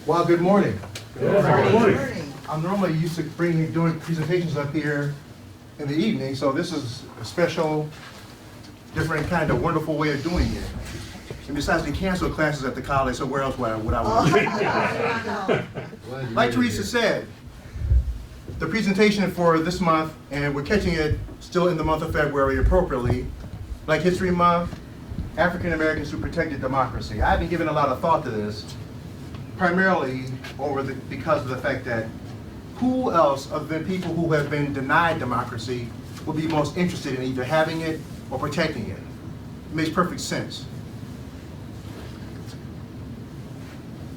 Well, good morning. Good morning. I'm normally used to doing presentations up here in the evening, so this is a special, different kind of wonderful way of doing it. And besides, they canceled classes at the college, so where else would I want to do? Like Teresa said, the presentation for this month, and we're catching it still in the month of February appropriately, Black History Month, African Americans Who Protected Democracy. I haven't given a lot of thought to this, primarily because of the fact that who else other than people who have been denied democracy would be most interested in either having it or protecting it? It makes perfect sense.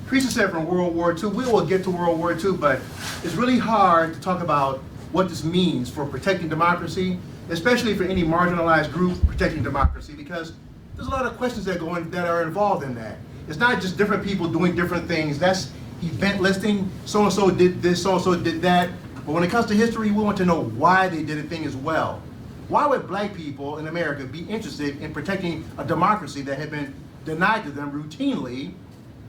Teresa said from World War II, we will get to World War II, but it's really hard to talk about what this means for protecting democracy, especially for any marginalized group protecting democracy, because there's a lot of questions that are involved in that. It's not just different people doing different things. That's event listing. So-and-so did this, so-and-so did that. But when it comes to history, we want to know why they did a thing as well. Why would black people in America be interested in protecting a democracy that had been denied to them routinely,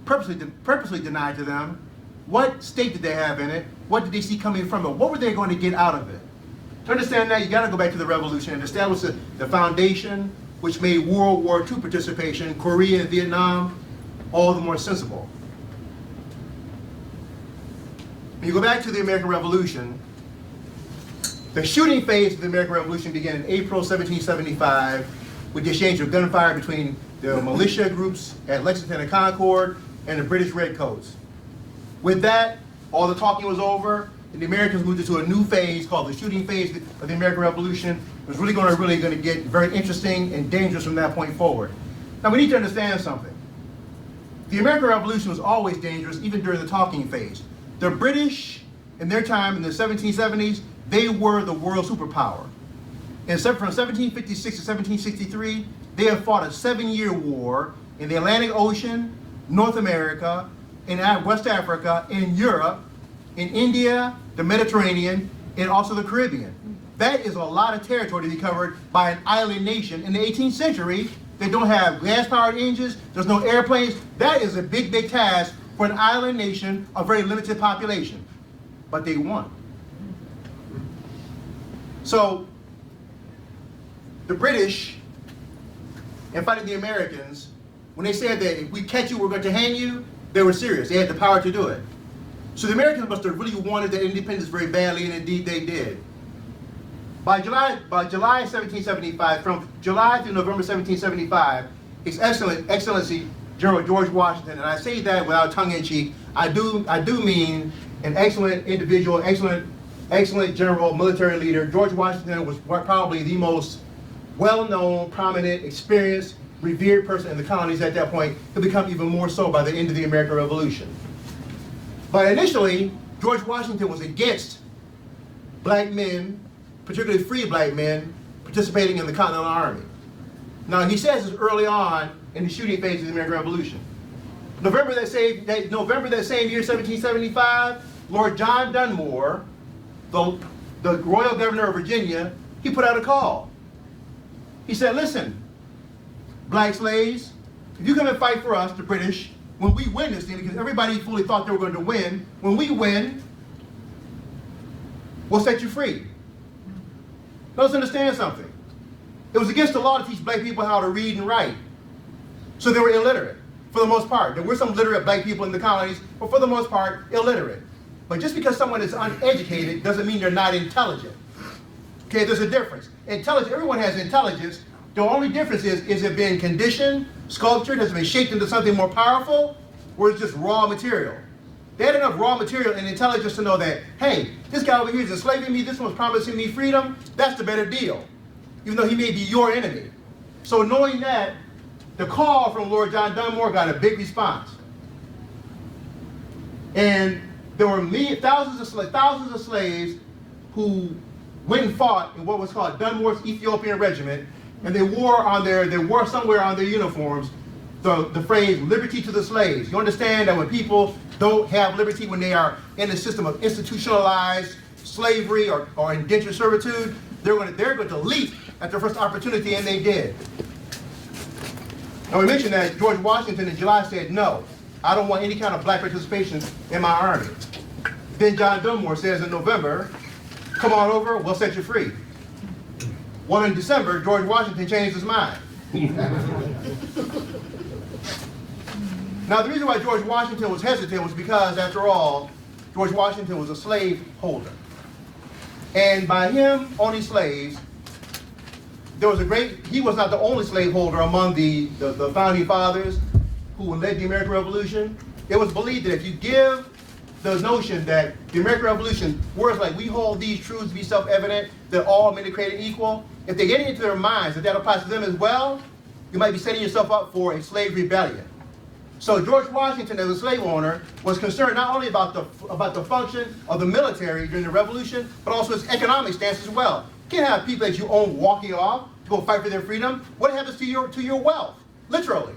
purposely denied to them? What stake did they have in it? What did they see coming from it? What were they going to get out of it? To understand that, you got to go back to the revolution and establish the foundation which made World War II participation, Korea and Vietnam, all the more sensible. When you go back to the American Revolution, the shooting phase of the American Revolution began in April 1775 with the exchange of gunfire between the militia groups at Lexington and Concord and the British Redcoats. With that, all the talking was over, and the Americans moved into a new phase called the shooting phase of the American Revolution. It was really going to get very interesting and dangerous from that point forward. Now we need to understand something. The American Revolution was always dangerous, even during the talking phase. The British, in their time in the 1770s, they were the world superpower. And from 1756 to 1763, they have fought a 7-year war in the Atlantic Ocean, North America, in West Africa, in Europe, in India, the Mediterranean, and also the Caribbean. That is a lot of territory to be covered by an island nation in the 18th century. They don't have gas-powered engines, there's no airplanes. That is a big, big task for an island nation, a very limited population. But they won. So, the British, in fighting the Americans, when they said that if we catch you, we're going to hang you, they were serious. They had the power to do it. So the Americans must have really wanted their independence very badly, and indeed they did. By July 1775, from July through November 1775, His Excellency General George Washington, and I say that without tongue-in-cheek, I do mean an excellent individual, excellent general, military leader. George Washington was probably the most well-known, prominent, experienced, revered person in the colonies at that point. He'll become even more so by the end of the American Revolution. But initially, George Washington was against black men, particularly free black men, participating in the Continental Army. Now, he says this early on in the shooting phase of the American Revolution. November that same year, 1775, Lord John Dunmore, the royal governor of Virginia, he put out a call. He said, listen, black slaves, if you come and fight for us, the British, when we win this thing, because everybody fully thought they were going to win, when we win, we'll set you free. Let's understand something. It was against the law to teach black people how to read and write. So they were illiterate, for the most part. There were some literate black people in the colonies, but for the most part, illiterate. But just because someone is uneducated doesn't mean they're not intelligent. Okay, there's a difference. Intelligence, everyone has intelligence. The only difference is it being conditioned, sculptured, has it been shaped into something more powerful, or it's just raw material? They had enough raw material and intelligence to know that, hey, this guy over here is enslaving me, this one's promising me freedom, that's the better deal, even though he may be your enemy. So knowing that, the call from Lord John Dunmore got a big response. And there were thousands of slaves who went and fought in what was called Dunmore's Ethiopian Regiment, and they wore somewhere on their uniforms the phrase, liberty to the slaves. You understand that when people don't have liberty, when they are in a system of institutionalized slavery or indentured servitude, they're going to leap at their first opportunity, and they did. Now we mentioned that George Washington in July said no. I don't want any kind of black participation in my army. Then John Dunmore says in November, come on over, we'll set you free. Well, in December, George Washington changed his mind. Now, the reason why George Washington was hesitant was because, after all, George Washington was a slave holder. And by him owning slaves, he was not the only slaveholder among the founding fathers who led the American Revolution. It was believed that if you give the notion that the American Revolution, words like we hold these truths to be self-evident, that all men are created equal, if they get it into their minds that that applies to them as well, you might be setting yourself up for a slave rebellion. So George Washington, as a slave owner, was concerned not only about the function of the military during the Revolution, but also its economic stance as well. You can't have people that you own walking off to go fight for their freedom. What happens to your wealth? Literally.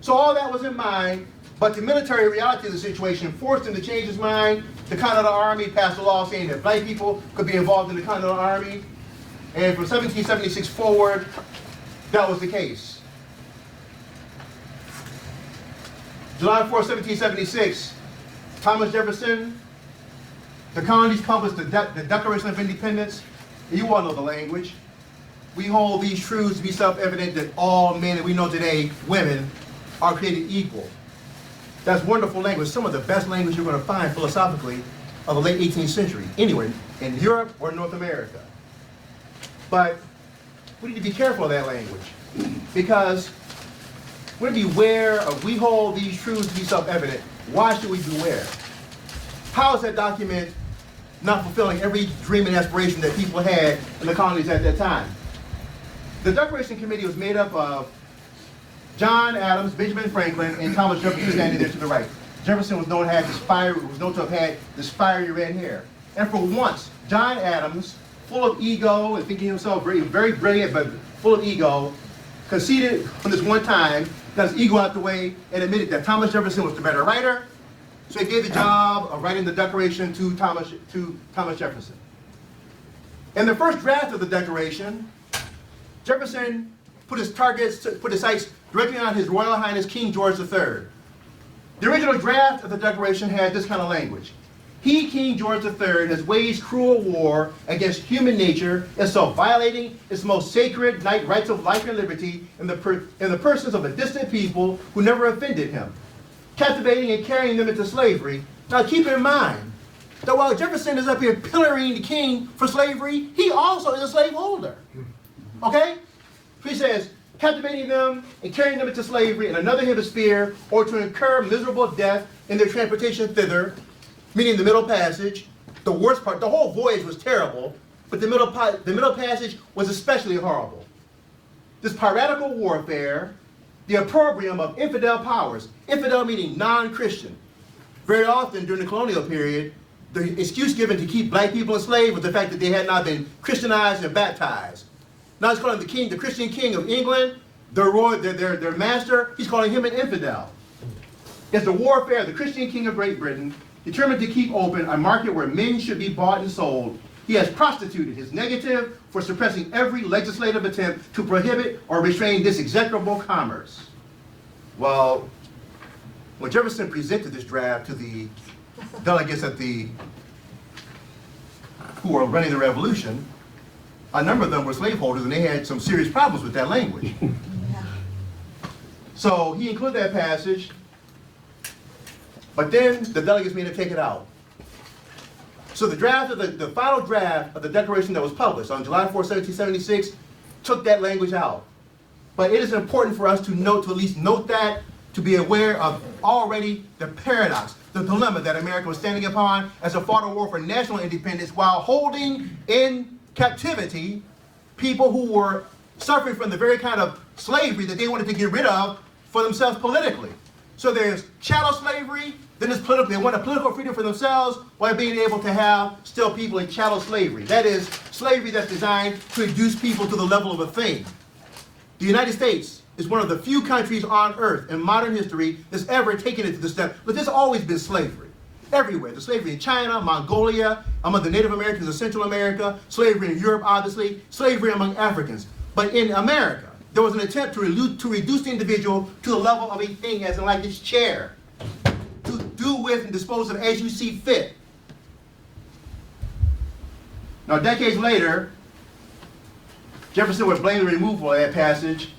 So all that was in mind, but the military reality of the situation forced him to change his mind. The Continental Army passed a law saying that black people could be involved in the Continental Army. And from 1776 forward, that was the case. July 4, 1776, Thomas Jefferson, the colonies published the Declaration of Independence. You all know the language. We hold these truths to be self-evident that all men that we know today, women, are created equal. That's wonderful language, some of the best language you're going to find philosophically of the late 18th century, anywhere in Europe or North America. But we need to be careful of that language, because we need to beware of we hold these truths to be self-evident. Why should we beware? How is that document not fulfilling every dream and aspiration that people had in the colonies at that time? The Declaration Committee was made up of John Adams, Benjamin Franklin, and Thomas Jefferson standing there to the right. Jefferson was known to have this fiery red hair. And for once, John Adams, full of ego and thinking himself very, very brilliant, but full of ego, conceded on this one time, got his ego out the way, and admitted that Thomas Jefferson was the better writer. So he gave the job of writing the Declaration to Thomas Jefferson. In the first draft of the Declaration, Jefferson put his sights directly on His Royal Highness King George III. The original draft of the Declaration had this kind of language. He, King George III, has waged cruel war against human nature and so violating its most sacred rights of life and liberty in the persons of a distant people who never offended him, captivating and carrying them into slavery. Now keep in mind that while Jefferson is up here pillorying the king for slavery, he also is a slaveholder. Okay? So he says, captivating them and carrying them into slavery in another hemisphere, or to incur miserable death in their transportation thither, meaning the Middle Passage. The worst part, the whole voyage was terrible, but the Middle Passage was especially horrible. This piratical warfare, the opprobrium of infidel powers, infidel meaning non-Christian. Very often during the colonial period, the excuse given to keep black people enslaved was the fact that they had not been Christianized and baptized. Now he's calling the king, the Christian king of England, their master, he's calling him an infidel. It's the warfare of the Christian king of Great Britain, determined to keep open a market where men should be bought and sold. He has prostituted his negative for suppressing every legislative attempt to prohibit or restrain this execrable commerce. Well, when Jefferson presented this draft to the delegates who were running the revolution, a number of them were slaveholders, and they had some serious problems with that language. So he included that passage, but then the delegates made him take it out. So the final draft of the Declaration that was published on July 4, 1776, took that language out. But it is important for us to at least note that, to be aware of already the paradox, the dilemma that America was standing upon as it fought a war for national independence while holding in captivity people who were suffering from the very kind of slavery that they wanted to get rid of for themselves politically. So there's chattel slavery, then there's political. They want a political freedom for themselves while being able to have still people in chattel slavery. That is slavery that's designed to reduce people to the level of a thing. The United States is one of the few countries on earth in modern history that's ever taken it to this step. But there's always been slavery. Everywhere. The slavery in China, Mongolia, among the Native Americans of Central America, slavery in Europe, obviously, slavery among Africans. But in America, there was an attempt to reduce the individual to the level of a thing, as in like this chair. do with, and dispose of as you see fit. Now, decades later, Jefferson would blame the removal of that passage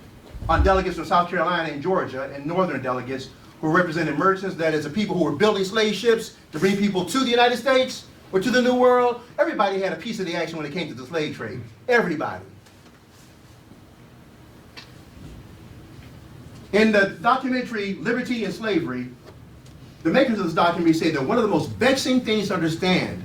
on delegates from South Carolina and Georgia and northern delegates who represented merchants, that is, the people who were building slave ships to bring people to the United States or to the New World. Everybody had a piece of the action when it came to the slave trade. Everybody. In the documentary Liberty and Slavery, the makers of this documentary say that one of the most vexing things to understand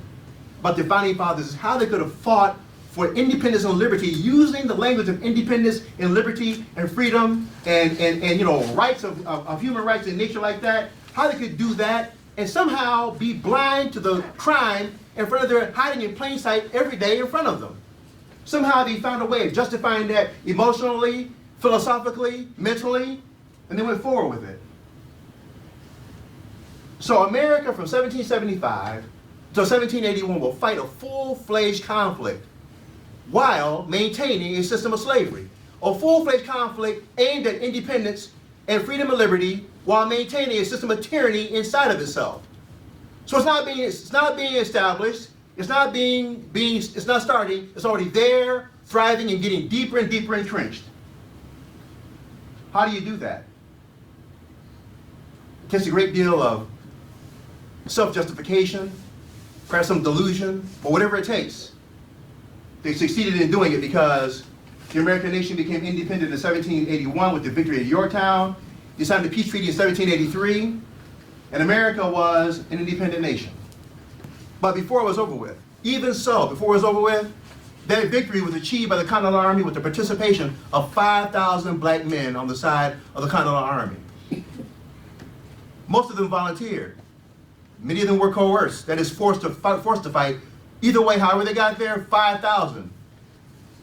about the Founding Fathers is how they could have fought for independence and liberty using the language of independence and liberty and freedom and you know, rights of human rights and nature like that, how they could do that and somehow be blind to the crime in front of their hiding in plain sight every day in front of them. Somehow they found a way of justifying that emotionally, philosophically, mentally, and they went forward with it. So America from 1775 to 1781 will fight a full-fledged conflict while maintaining a system of slavery. A full-fledged conflict aimed at independence and freedom and liberty while maintaining a system of tyranny inside of itself. So it's not being established, it's not starting, it's already there, thriving and getting deeper and deeper entrenched. How do you do that? It takes a great deal of self-justification, perhaps some delusion, or whatever it takes. They succeeded in doing it because the American nation became independent in 1781 with the victory at Yorktown. They signed the peace treaty in 1783, and America was an independent nation. But before it was over with, even so, before it was over with, that victory was achieved by the Continental Army with the participation of 5,000 black men on the side of the Continental Army. Most of them volunteered. Many of them were coerced, that is, forced to fight. Either way, however they got there, 5,000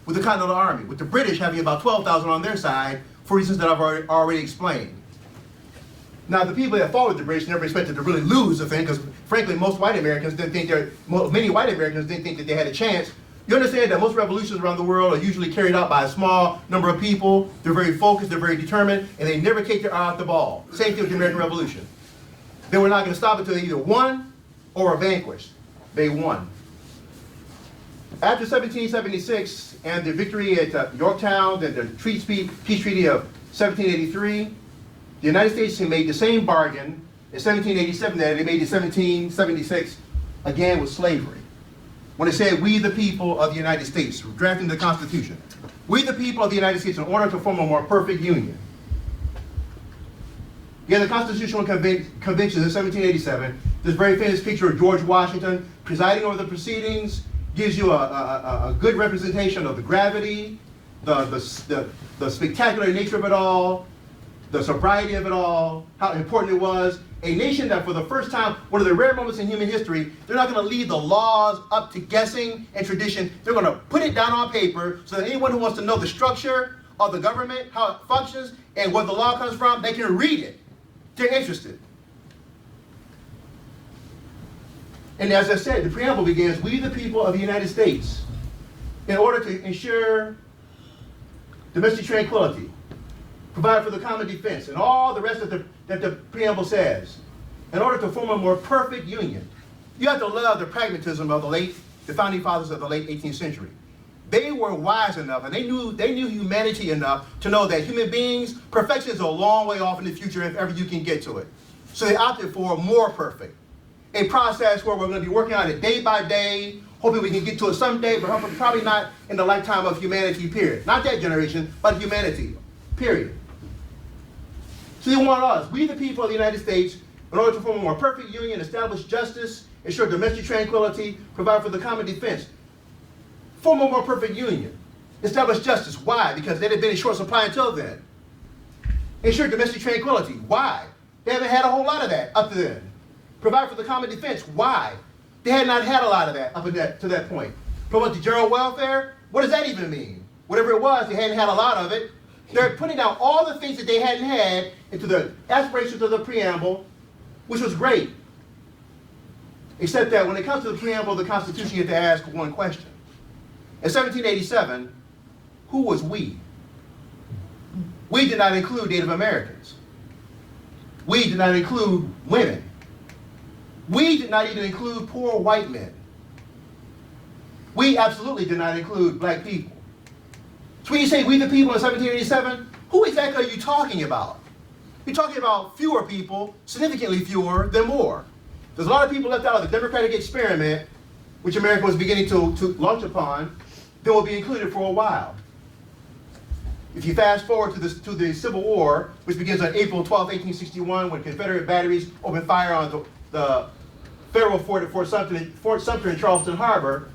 with the Continental Army, with the British having about 12,000 on their side for reasons that I've already explained. Now, the people that fought with the British never expected to really lose the thing, because frankly, many white Americans didn't think that they had a chance. You understand that most revolutions around the world are usually carried out by a small number of people. They're very focused, they're very determined, and they never take their eye off the ball. Same thing with the American Revolution. They were not going to stop until they either won or were vanquished. They won. After 1776 and the victory at Yorktown and the peace treaty of 1783, the United States had made the same bargain in 1787 that they made in 1776, again with slavery. When it said, "We the people of the United States," drafting the Constitution. "We the people of the United States in order to form a more perfect union." Yeah, the Constitutional Convention in 1787, this very famous picture of George Washington presiding over the proceedings, gives you a good representation of the gravity, the spectacular nature of it all, the sobriety of it all, how important it was. A nation that for the first time, one of the rare moments in human history, they're not going to leave the laws up to guessing and tradition. They're going to put it down on paper so that anyone who wants to know the structure of the government, how it functions, and where the law comes from, they can read it. They're interested. And as I said, the preamble begins, "We the people of the United States, in order to ensure domestic tranquility, provide for the common defense," and all the rest that the preamble says, in order to form a more perfect union. You have to love the pragmatism of the founding fathers of the late 18th century. They were wise enough, and they knew humanity enough to know that human beings, perfection is a long way off in the future if ever you can get to it. So they opted for more perfect. A process where we're going to be working on it day by day, hoping we can get to it someday, but probably not in the lifetime of humanity, period. Not that generation, but humanity, period. So they want us, we the people of the United States, in order to form a more perfect union, establish justice, ensure domestic tranquility, provide for the common defense. Form a more perfect union. Establish justice. Why? Because they had been in short supply until then. Ensure domestic tranquility. Why? They haven't had a whole lot of that up to then. Provide for the common defense. Why? They had not had a lot of that up to that point. Promote the general welfare. What does that even mean? Whatever it was, they hadn't had a lot of it. They're putting down all the things that they hadn't had into the aspirations of the preamble, which was great. Except that when it comes to the preamble of the Constitution, you have to ask one question. In 1787, who was we? We did not include Native Americans. We did not include women. We did not even include poor white men. We absolutely did not include black people. So when you say we the people in 1787, who exactly are you talking about? You're talking about fewer people, significantly fewer than more. There's a lot of people left out of the democratic experiment, which America was beginning to launch upon, that will be included for a while. If you fast forward to the Civil War, which begins on April 12, 1861, when Confederate batteries opened fire on the federal fort at Fort Sumter in Charleston Harbor,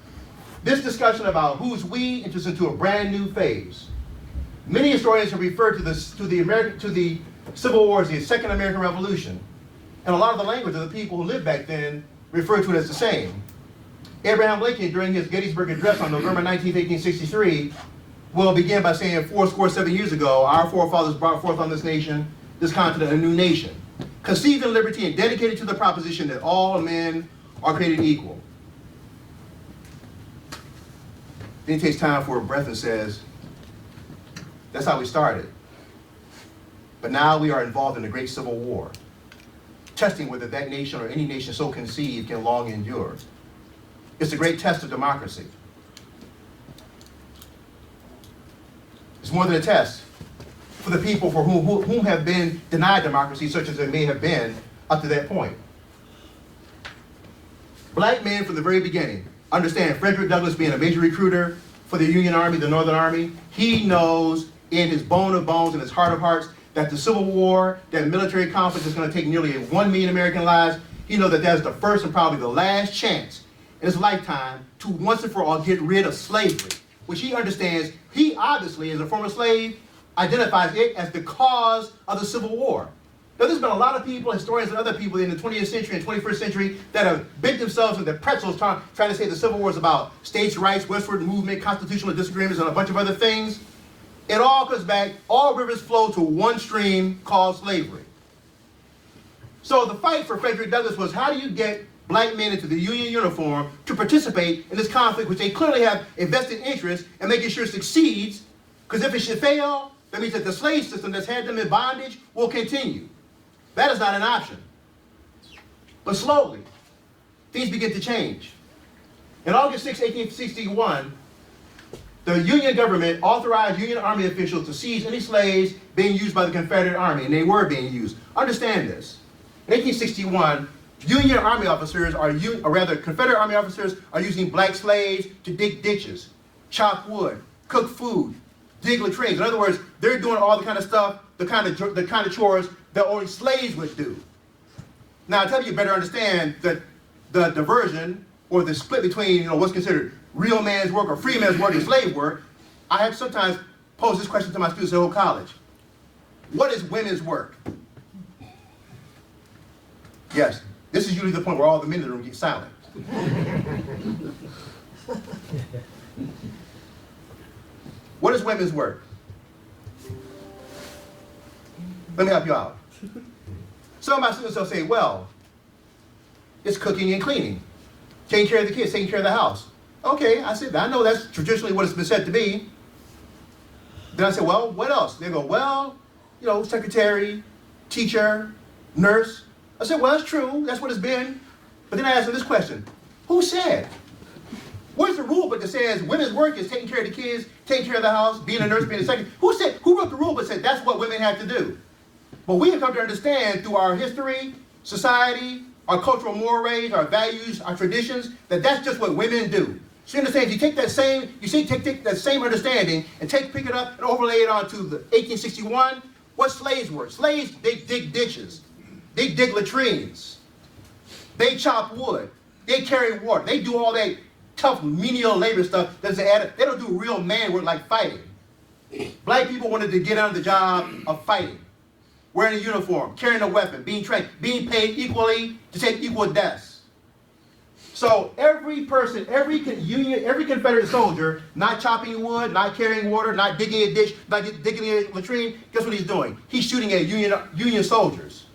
this discussion about who's we enters into a brand new phase. Many historians have referred to the Civil War as the Second American Revolution, and a lot of the language of the people who lived back then referred to it as the same. Abraham Lincoln, during his Gettysburg Address on November 19, 1863, will begin by saying, 7 years ago, our forefathers brought forth on this nation, this continent, a new nation, conceived in liberty and dedicated to the proposition that all men are created equal. Then he takes time for a breath and says, that's how we started. But now we are involved in a great civil war, testing whether that nation or any nation so conceived can long endure. It's a great test of democracy. It's more than a test for the people for whom have been denied democracy, such as it may have been up to that point. Black men from the very beginning understand Frederick Douglass being a major recruiter for the Union Army, the Northern Army. He knows in his bone of bones and his heart of hearts that the Civil War, that military conflict is going to take nearly 1 million American lives. He knows that that's the first and probably the last chance in his lifetime to once and for all get rid of slavery, which he understands. He obviously, as a former slave, identifies it as the cause of the Civil War. Now, there's been a lot of people, historians and other people in the 20th century and 21st century that have bent themselves into pretzels trying to say the Civil War is about states' rights, westward movement, constitutional disagreements, and a bunch of other things. It all comes back, all rivers flow to one stream called slavery. So the fight for Frederick Douglass was, how do you get black men into the Union uniform to participate in this conflict, which they clearly have a vested interest in making sure it succeeds, because if it should fail, that means that the slave system that's had them in bondage will continue. That is not an option. But slowly, things begin to change. In August 6, 1861, the Union government authorized Union Army officials to seize any slaves being used by the Confederate Army, and they were being used. Understand this. In 1861, Union Army officers Confederate Army officers are using black slaves to dig ditches, chop wood, cook food, dig latrines. In other words, they're doing all the kind of stuff, the kind of chores that only slaves would do. Now, to help you better understand the diversion or the split between what's considered real man's work or free man's work and slave work, I have sometimes posed this question to my students at Old College. What is women's work? Yes, this is usually the point where all the men in the room get silent. What is women's work? Let me help you out. Some of my students will say, well, it's cooking and cleaning, taking care of the kids, taking care of the house. Okay, I said, I know that's traditionally what it's been said to be. Then I said, well, what else? They go, well, secretary, teacher, nurse. I said, well, that's true, that's what it's been. But then I asked them this question, who said? Where's the rule book that says women's work is taking care of the kids, taking care of the house, being a nurse, being a secretary? Who wrote the rule book that said that's what women have to do? But we have come to understand through our history, society, our cultural mores, our values, our traditions, that that's just what women do. So you understand, if you take that same understanding and pick it up and overlay it onto the 1861, what slaves were? Slaves, they dig ditches, they dig latrines, they chop wood, they carry water, they do all that tough menial labor stuff. They don't do real man work like fighting. Black people wanted to get on the job of fighting, wearing a uniform, carrying a weapon, being trained, being paid equally to take equal deaths. So every person, every Confederate soldier, not chopping wood, not carrying water, not digging a ditch, not digging a latrine, guess what he's doing? He's shooting at Union soldiers.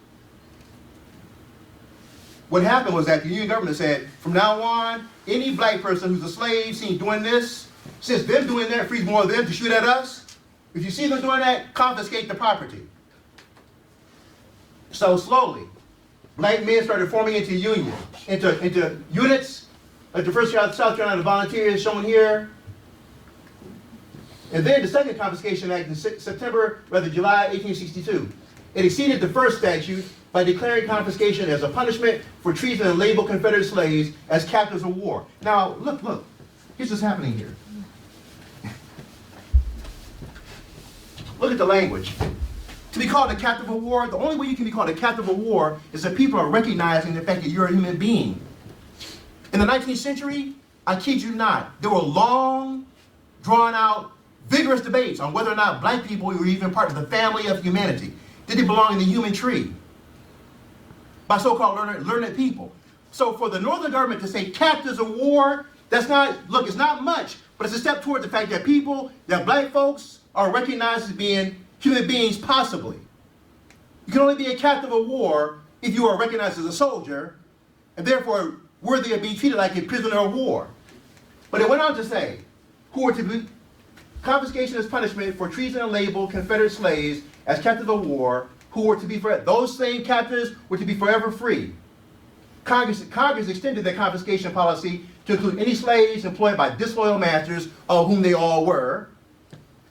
What happened was that the Union government said, from now on, any black person who's a slave seen doing this, since they're doing that, frees more of them to shoot at us. If you see them doing that, confiscate the property. So slowly, black men started forming into unions, into units, like the first South Carolina Volunteers shown here. And then the second Confiscation Act in July 1862. It exceeded the first statute by declaring confiscation as a punishment for treason and labeled Confederate slaves as captives of war. Now, look, here's what's happening here. Look at the language. To be called a captive of war, the only way you can be called a captive of war is that people are recognizing the fact that you're a human being. In the 19th century, I kid you not, there were long, drawn out, vigorous debates on whether or not black people were even part of the family of humanity. Did they belong in the human tree? By so-called learned people. So for the Northern government to say captives of war, that's not, look, it's not much, but it's a step toward the fact that people, that black folks are recognized as being human beings possibly. You can only be a captive of war if you are recognized as a soldier and therefore worthy of being treated like a prisoner of war. But it went on to say, who are to be confiscation as punishment for treason and labeled Confederate slaves as captives of war, who were to be forever. Those same captives were to be forever free. Congress extended their confiscation policy to include any slaves employed by disloyal masters, of whom they all were,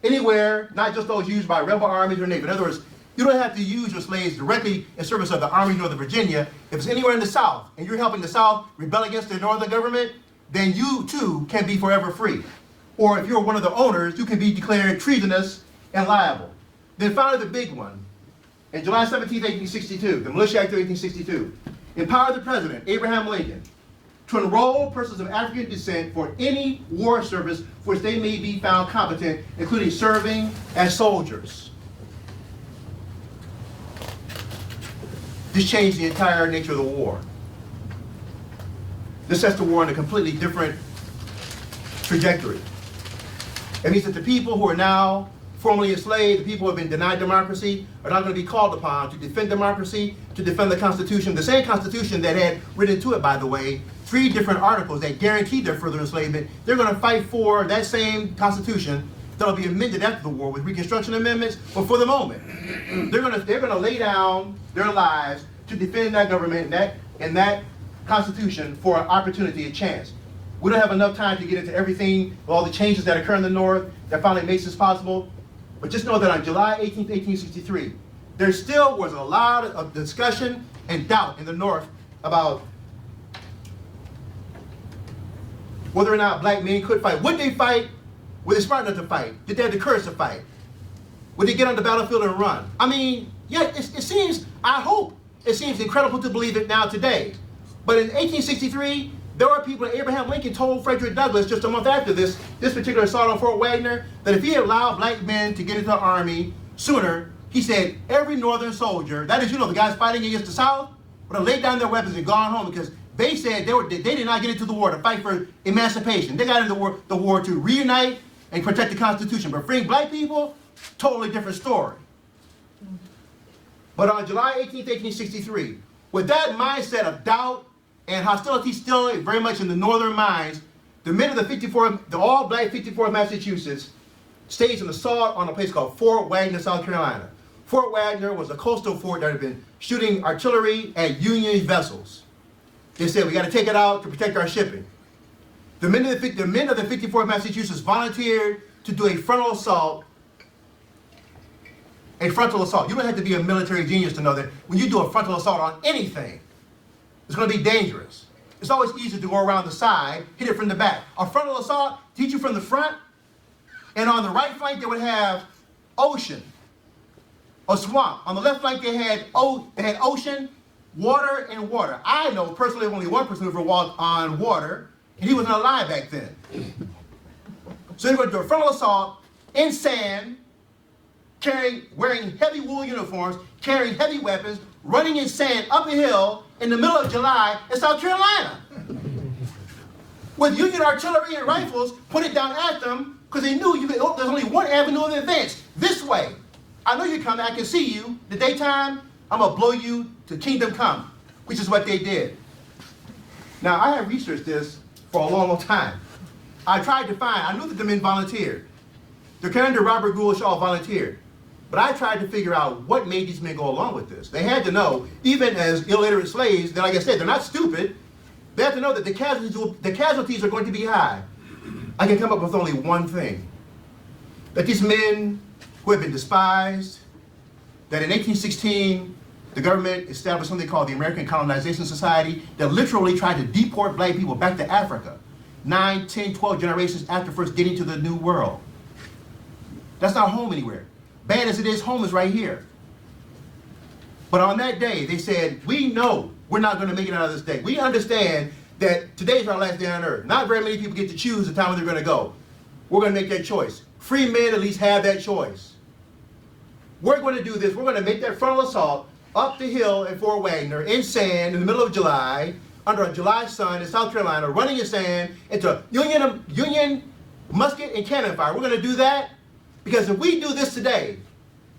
anywhere, not just those used by rebel armies or navy. In other words, you don't have to use your slaves directly in service of the Army of Northern Virginia. If it's anywhere in the South and you're helping the South rebel against the Northern government, then you too can be forever free. Or if you're one of the owners, you can be declared treasonous and liable. Then finally the big one. In July 17, 1862, the Militia Act of 1862, empowered the President, Abraham Lincoln, to enroll persons of African descent for any war service for which they may be found competent, including serving as soldiers. This changed the entire nature of the war. This sets the war on a completely different trajectory. It means that the people who are now formerly enslaved, the people who have been denied democracy, are not going to be called upon to defend democracy, to defend the Constitution, the same Constitution that had written into it, by the way, 3 different articles that guaranteed their further enslavement. They're going to fight for that same Constitution that'll be amended after the war with Reconstruction amendments, but for the moment, they're going to lay down their lives to defend that government and that Constitution for an opportunity, a chance. We don't have enough time to get into everything, all the changes that occur in the North that finally makes this possible. But just know that on July 18, 1863, there still was a lot of discussion and doubt in the North about whether or not black men could fight. Would they fight? Were they smart enough to fight? Did they have the courage to fight? Would they get on the battlefield and run? I mean, yeah, it seems, I hope, it seems incredible to believe it now today. But in 1863, there were people, Abraham Lincoln told Frederick Douglass just a month after this particular assault on Fort Wagner, that if he had allowed black men to get into the Army sooner, he said every Northern soldier, that is, the guys fighting against the South, would have laid down their weapons and gone home, because they said they did not get into the war to fight for emancipation. They got into the war to reunite and protect the Constitution. But freeing black people, totally different story. But on July 18, 1863, with that mindset of doubt and hostility still very much in the Northern minds, the men of the all-black 54th Massachusetts staged an assault on a place called Fort Wagner, South Carolina. Fort Wagner was a coastal fort that had been shooting artillery at Union vessels. They said, we got to take it out to protect our shipping. The men of the 54th Massachusetts volunteered to do a frontal assault. A frontal assault. You don't have to be a military genius to know that when you do a frontal assault on anything, it's going to be dangerous. It's always easier to go around the side, hit it from the back. A frontal assault, hit you from the front, and on the right flank they would have ocean, a swamp. On the left flank they had ocean, water, and water. I know personally of only one person who ever walked on water, and he wasn't alive back then. So they would do a frontal assault in sand, wearing heavy wool uniforms, carrying heavy weapons, running in sand up a hill in the middle of July in South Carolina. With Union artillery and rifles, put it down at them, because they knew there's only one avenue of advance, this way. I know you're coming, I can see you. The daytime, I'm going to blow you to kingdom come, which is what they did. Now, I have researched this for a long, long time. I knew that the men volunteered. The commander, Robert Gould Shaw, volunteered. But But I tried to figure out what made these men go along with this. They had to know, even as illiterate slaves, that, like I said, they're not stupid. They have to know that the casualties are going to be high. I can come up with only one thing. That these men who have been despised, that in 1816, the government established something called the American Colonization Society that literally tried to deport black people back to Africa 9, 10, 12 generations after first getting to the New World. That's not home anywhere. Bad as it is, home is right here. But on that day, they said, we know we're not going to make it out of this day. We understand that today's our last day on earth. Not very many people get to choose the time when they're going to go. We're going to make that choice. Free men at least have that choice. We're going to do this. We're going to make that frontal assault up the hill in Fort Wagner in sand in the middle of July, under a July sun in South Carolina, running in sand into Union musket and cannon fire. We're going to do that because if we do this today,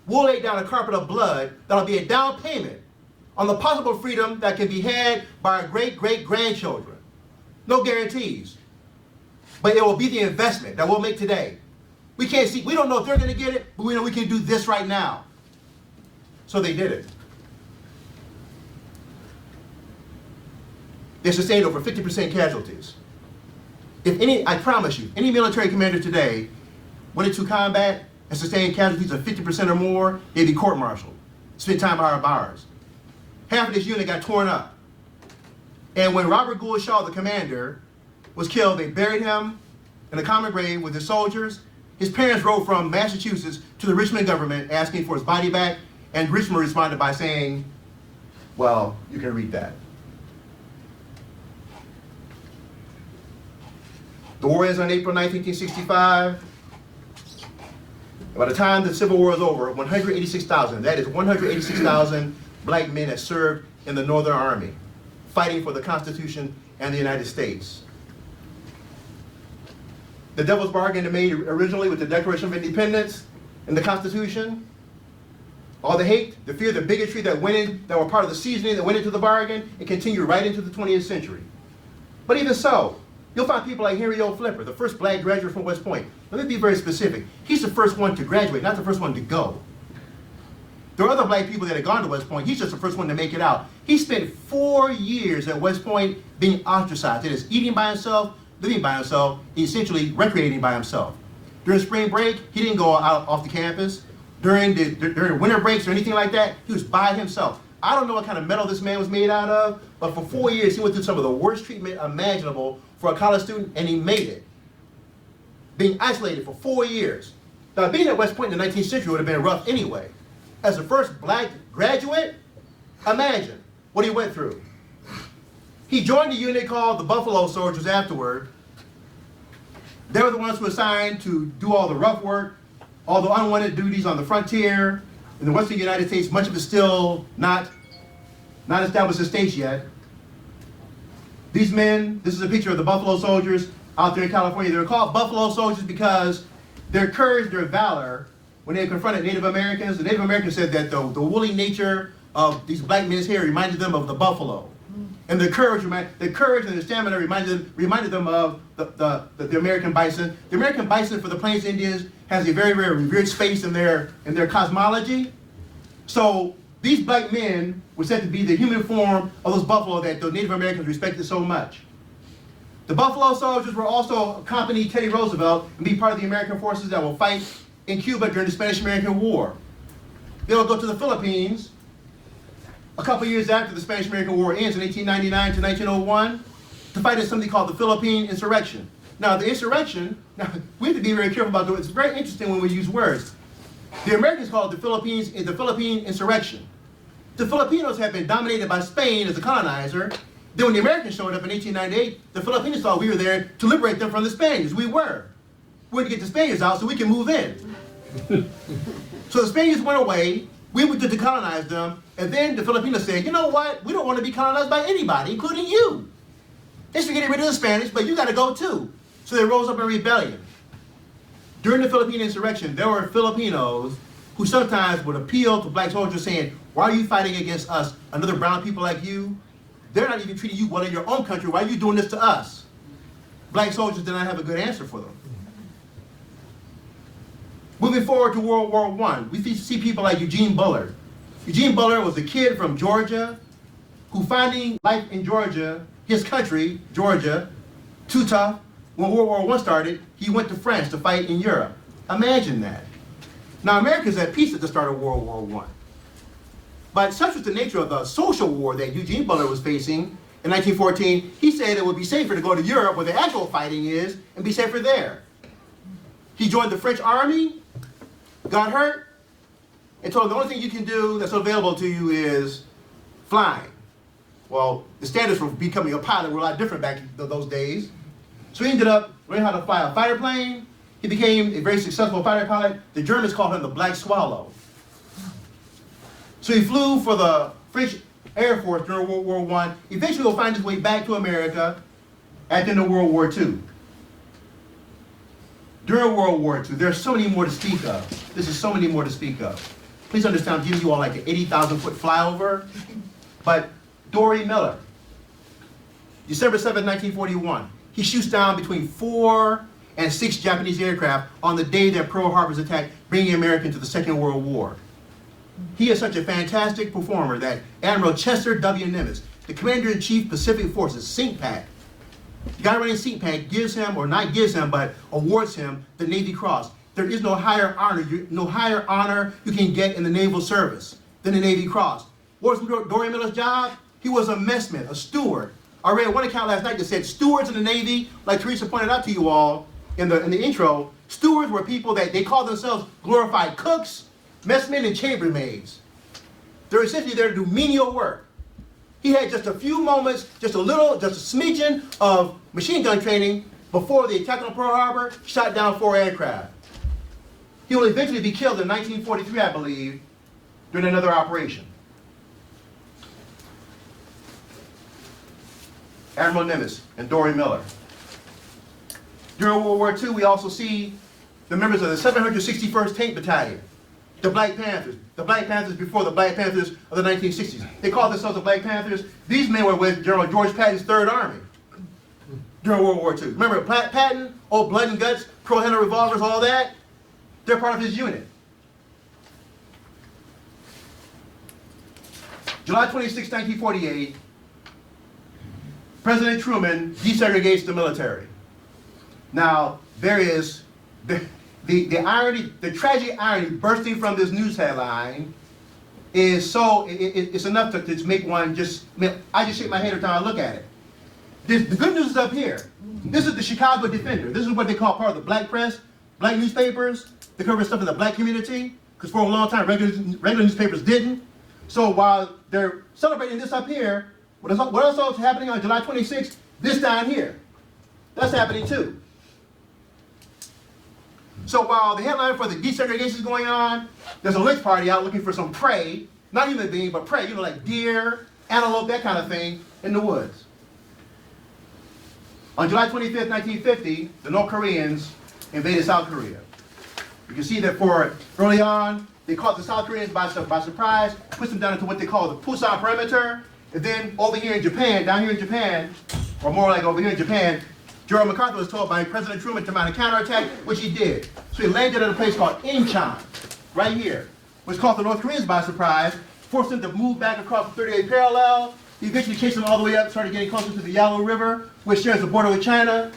we'll lay down a carpet of blood that'll be a down payment on the possible freedom that can be had by our great-great-grandchildren. No guarantees. But it will be the investment that we'll make today. We can't see, we don't know if they're going to get it, but we know we can do this right now. So they did it. They sustained over 50% casualties. If any, I promise you, any military commander today went into combat and sustained casualties of 50% or more, they'd be court-martialed, spent time behind bars. Half of this unit got torn up. And when Robert Gould Shaw, the commander, was killed, they buried him in a common grave with his soldiers. His parents rode from Massachusetts to the Richmond government asking for his body back, and Richmond responded by saying, well, you can read that. The war ends on April 9, 1965. By the time the Civil War is over, 186,000, that is 186,000 black men that served in the Northern Army, fighting for the Constitution and the United States. The devil's bargain made originally with the Declaration of Independence and the Constitution. All the hate, the fear, the bigotry that were part of the seasoning that went into the bargain, and continued right into the 20th century. But even so, you'll find people like Henry O. Flipper, the first black graduate from West Point. Let me be very specific. He's the first one to graduate, not the first one to go. There are other black people that have gone to West Point. He's just the first one to make it out. He spent 4 years at West Point being ostracized. That is, eating by himself, living by himself, essentially recreating by himself. During spring break, he didn't go out off the campus. During winter breaks or anything like that, he was by himself. I don't know what kind of metal this man was made out of, but for 4 years, he went through some of the worst treatment imaginable for a college student, and he made it. Being isolated for 4 years. Now, being at West Point in the 19th century would have been rough anyway. As the first black graduate, imagine what he went through. He joined a unit called the Buffalo Soldiers afterward. They were the ones who were assigned to do all the rough work, all the unwanted duties on the frontier. In the western United States, much of it still not established as states yet. These men, this is a picture of the Buffalo Soldiers out there in California. They were called Buffalo Soldiers because their courage, their valor, when they confronted Native Americans, the Native Americans said that the woolly nature of these black men's hair reminded them of the buffalo. And the courage and the stamina reminded them of the American bison. The American bison for the Plains Indians has a very, very revered space in their cosmology. So these black men were said to be the human form of those buffalo that the Native Americans respected so much. The Buffalo Soldiers will also accompany Teddy Roosevelt and be part of the American forces that will fight in Cuba during the Spanish-American War. They will go to the Philippines a couple years after the Spanish-American War ends in 1899 to 1901 to fight in something called the Philippine Insurrection. Now, the insurrection, now we have to be very careful about it. It's very interesting when we use words. The Americans call it the Philippine Insurrection. The Filipinos had been dominated by Spain as a colonizer. Then when the Americans showed up in 1898, the Filipinos thought we were there to liberate them from the Spaniards. We were. We had to get the Spaniards out so we can move in. So the Spaniards went away. We were to decolonize them. And then the Filipinos said, you know what? We don't want to be colonized by anybody, including you. They should get rid of the Spanish, but you got to go too. So they rose up in rebellion. During the Philippine insurrection, there were Filipinos who sometimes would appeal to black soldiers saying, why are you fighting against us, another brown people like you? They're not even treating you well in your own country. Why are you doing this to us? Black soldiers did not have a good answer for them. Moving forward to World War I, we see people like Eugene Bullard. Eugene Bullard was a kid from Georgia who, finding life in Georgia, his country, Georgia, too tough. When World War I started, he went to France to fight in Europe. Imagine that. Now, America's at peace at the start of World War I. But such was the nature of the social war that Eugene Bullard was facing in 1914, he said it would be safer to go to Europe where the actual fighting is and be safer there. He joined the French army, got hurt, and told him the only thing you can do that's available to you is flying. Well, the standards for becoming a pilot were a lot different back in those days. So he ended up learning how to fly a fighter plane. He became a very successful fighter pilot. The Germans called him the Black Swallow. So he flew for the French Air Force during World War I. Eventually he'll find his way back to America at the end of World War II. During World War II, there's so many more to speak of. This is so many more to speak of. Please understand, I'm giving you all like an 80,000-foot flyover. But Dory Miller, December 7, 1941, he shoots down between 4 and 6 Japanese aircraft on the day that Pearl Harbor was attacked, bringing America into the Second World War. He is such a fantastic performer that Admiral Chester W. Nimitz, the Commander-in-Chief Pacific Forces, CINCPAC, the guy running CINCPAC gives him, or not gives him, but awards him the Navy Cross. There is no higher honor you can get in the naval service than the Navy Cross. What was Dory Miller's job? He was a messman, a steward. I read one account last night that said stewards in the Navy, like Teresa pointed out to you all in the intro, stewards were people that they called themselves glorified cooks, messmen, and chambermaids. They're essentially there to do menial work. He had just a few moments, just a smidgen of machine gun training before the attack on Pearl Harbor, shot down 4 aircraft. He will eventually be killed in 1943, I believe, during another operation. Admiral Nimitz and Dory Miller. During World War II, we also see the members of the 761st Tank Battalion, the Black Panthers. The Black Panthers before the Black Panthers of the 1960s. They called themselves the Black Panthers. These men were with General George Patton's 3rd Army during World War II. Remember Patton, old blood and guts, Pearl handle revolvers, all that? They're part of his unit. July 26, 1948, President Truman desegregates the military. Now, there is the irony, the tragic irony bursting from this news headline is so, it's enough to make one I just shake my head every time I look at it. The good news is up here. This is the Chicago Defender. This is what they call part of the black press, black newspapers. They cover stuff in the black community, because for a long time regular newspapers didn't. So while they're celebrating this up here, what else is happening on July 26th? This down here. That's happening too. So while the headline for the desegregation is going on, there's a lynch party out looking for some prey, not human being, but prey, like deer, antelope, that kind of thing, in the woods. On July 25th, 1950, the North Koreans invaded South Korea. You can see that early on, they caught the South Koreans by surprise, pushed them down into what they call the Pusan perimeter, and then over here in Japan, down here in Japan, or more like over here in Japan, Gerald MacArthur was told by President Truman to mount a counterattack, which he did. So he landed at a place called Incheon, right here, which caught the North Koreans by surprise, forced them to move back across the 38th parallel. He eventually chased them all the way up, started getting closer to the Yalu River, which shares the border with China.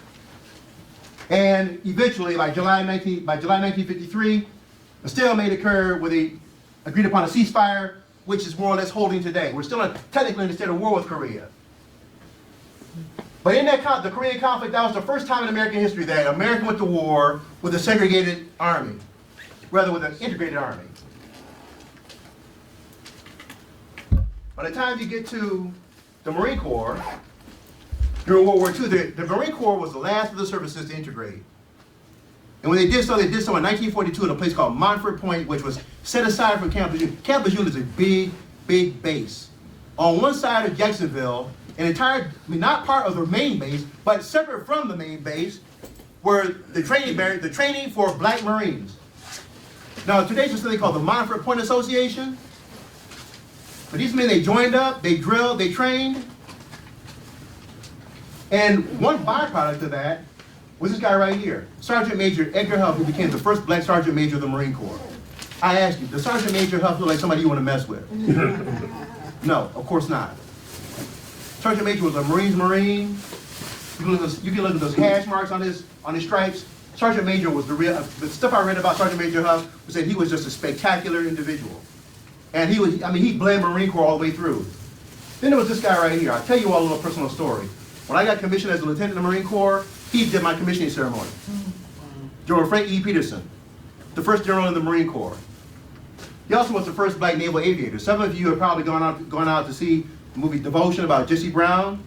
And eventually, by July 1953, a stalemate occurred where they agreed upon a ceasefire, which is more or less holding today. We're still technically in a state of war with Korea. But in the Korean conflict, that was the first time in American history that America went to war with a segregated army, rather with an integrated army. By the time you get to the Marine Corps, during World War II, the Marine Corps was the last of the services to integrate. And when they did so in 1942 at a place called Montford Point, which was set aside for Camp Lejeune. Camp Lejeune is a big, big base. On one side of Jacksonville, not part of the main base, but separate from the main base, were the training for black Marines. Now, today's just something called the Montford Point Association. But these men, they joined up, they drilled, they trained. And one byproduct of that was this guy right here, Sergeant Major Edgar Huff, who became the first black Sergeant Major of the Marine Corps. I ask you, does Sergeant Major Huff look like somebody you want to mess with? No, of course not. Sergeant Major was a Marine. You can look at those hash marks on his stripes. Sergeant Major was the stuff I read about Sergeant Major Huff was that he was just a spectacular individual. And he bled Marine Corps all the way through. Then there was this guy right here. I'll tell you all a little personal story. When I got commissioned as a lieutenant in the Marine Corps, he did my commissioning ceremony. General Frank E. Peterson, the first general in the Marine Corps. He also was the first black naval aviator. Some of you have probably gone out to see the movie Devotion about Jesse Brown.